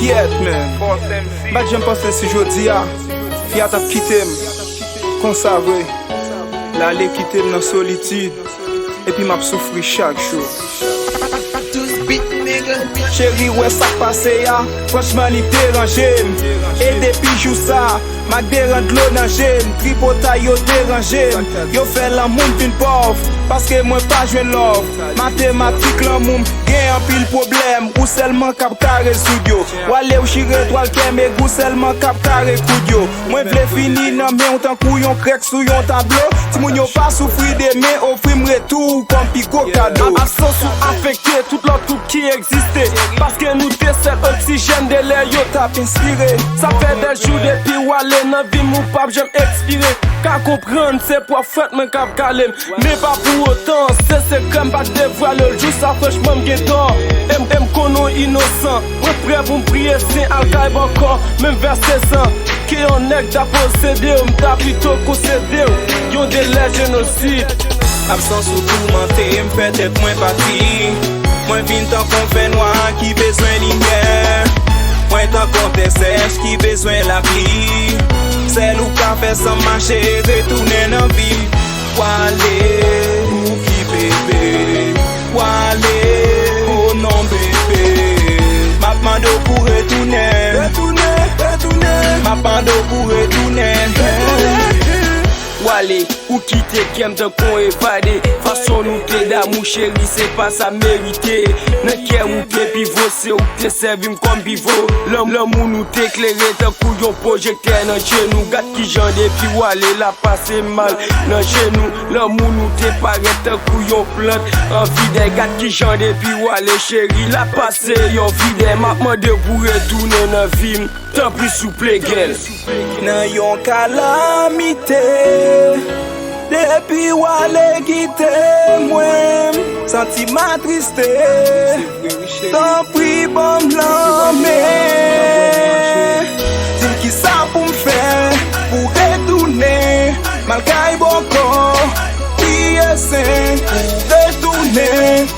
Kiet men, bak jem pense si jodi a, fiat ap kitem, konsavwe, la le kitem nan solitude, epi map soufri chak chou. Chéri, wè sak pase ya, franchman li deranjem. E depi jou sa, mak deran dlo nan jem. Tripota yo deranjem. Yo fè lan moun fin pov, paske mwen pa jwen love. Matematik lan moun, gen an pil problem. Ou selman kap ka resoud yo. Wale ou chire toal keme, ou selman kap ka rekoud yo. Mwen vle fini nan men, ou tan kou yon krek sou yon tablo. Si moun yo pa soufri de men, ofrim retou kom piko kado. Absens ou afekte, tout lot tout ki eksiste. Paske nou te sel oksijen de lè yo tap inspire. Sa fè del jou depi wale nan vi mou pap jem ekspire. Ka kompren se po fèt men kap kalem. Me pa pou otan, se krem bak de voile. Jou sa fèchman mgen ton. M konon inosan. Mwen pre pou mpriye sin alkay bankor. Men verse san. Ke yon nek da posede ou mta pito kosede ou. Yon de lè genosid. Absens ou tourmente, m'fè tèt mwen pati. Mwen vin tan kon fè noir ki bezwen lumière. Mwen tan kon te sèche ki bezwen la pli. Sel ou ka fè san manche, retounen nan vil. Wale, ou ki bebe. Wale, oh non bebe. Ma pando pou retounen. Retounen. Ma pando pou retounen. Wale, ou kite kem de kon evade. Fason nou te damou chéri, se pa sa merite. Nan kè ou te pivo, se ou te servim kom bivo. L'homme ou nou te klere, te kou yon projekte nan genou. Gat ki jande, pi wale la pase mal nan genou. L'homme ou nou te pare, te kou yon plant an vide. Gat ki jande, pi wale chéri, la pase yon vide. Mapman de pou retounen nan vim, tan pli souple gel. Nan yon kalamite, depi wale kite mwen, sentiment triste, tan pri bon l'anme. Din ki sa pou m'fè, pou retounen, malkay bon kon, priye sen, retounen,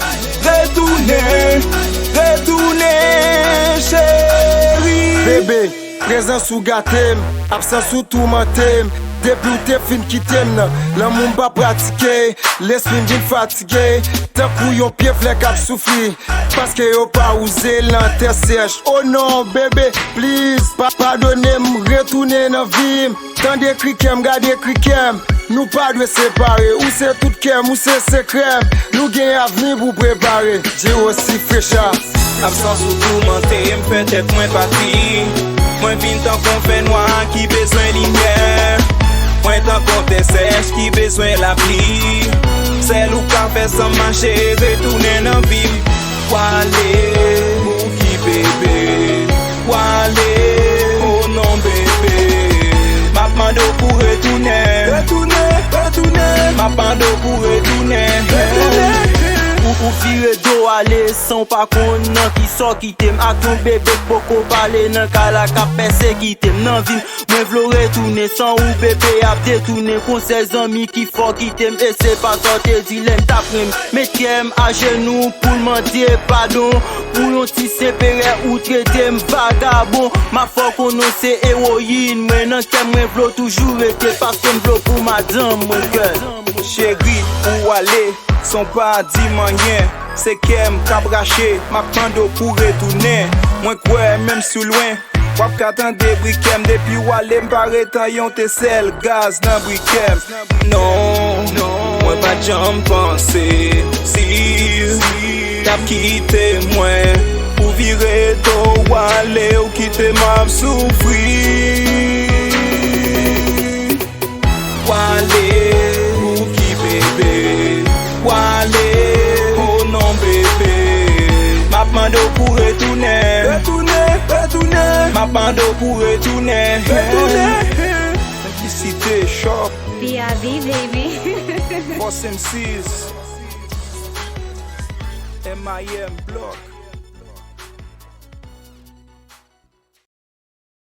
retounen, retounen, chéri. Bébé, prezant sou gatem, absent sou tourmentem. Depi ou te fin kitem nan, lan moun ba pratike. L'esprit vin fatige, tan kou yon pied flek ap soufri. Paske yo pa ouze lan te sèche. Oh non bébé, please, pardonnem, retounen nan vim. Tan de krikem, gade krikem. Nou pa dwe separe, ou se tout kem, ou se krem. Nou gen avni pou prepare, je osi frecha. Absens ou tourmente, m'fè tèt mwen pati. Mwen vin tan kon fè noir ki bezwen lumière. Mwen tan kon te sèche ki bezwen la pli. Sel ou ka fè san manche, retounen nan vil. Wale, ou ki bebe. Wale, oh non bebe. Ma pando pou retounen. Retounen. Ma pando pou retounen. Ou vire do ale, san pa kon nan ki so kitem. Ak yon bebe poko pale nan kala ka pese kitem. Nan vim, mwen vlo retounen, san ou bebe ap detounen. Kon se zami ki fò kitem, e se pa sote dilem taprem. Metyem a genou pou l'mande pardon. Pou yon ti sepere ou tretem vagabon. Ma fò konon se héroïne, mwen nan kem mwen vlo toujou rete. Paske m'vlo pou madame mwen gel. Chéri, ou wale, son pa di manyen. Se kem kap rache, ma pando pou retounen. Mwen kwe menm sou lwen, wap katan de brikem. Depi wale mpare tan yon te sel gaz nan brikem. Non, mwen pa jam panse. Si tap kite mwen, ou vire do wale, ou kite map soufri. Wale, ou ki bebe. Wale, oh non bebe. Ma pando pou retounen. Retounen. Ma pando pou retounen. Simplicité, shop. B.I.B. baby. Boss MCs. MIM block.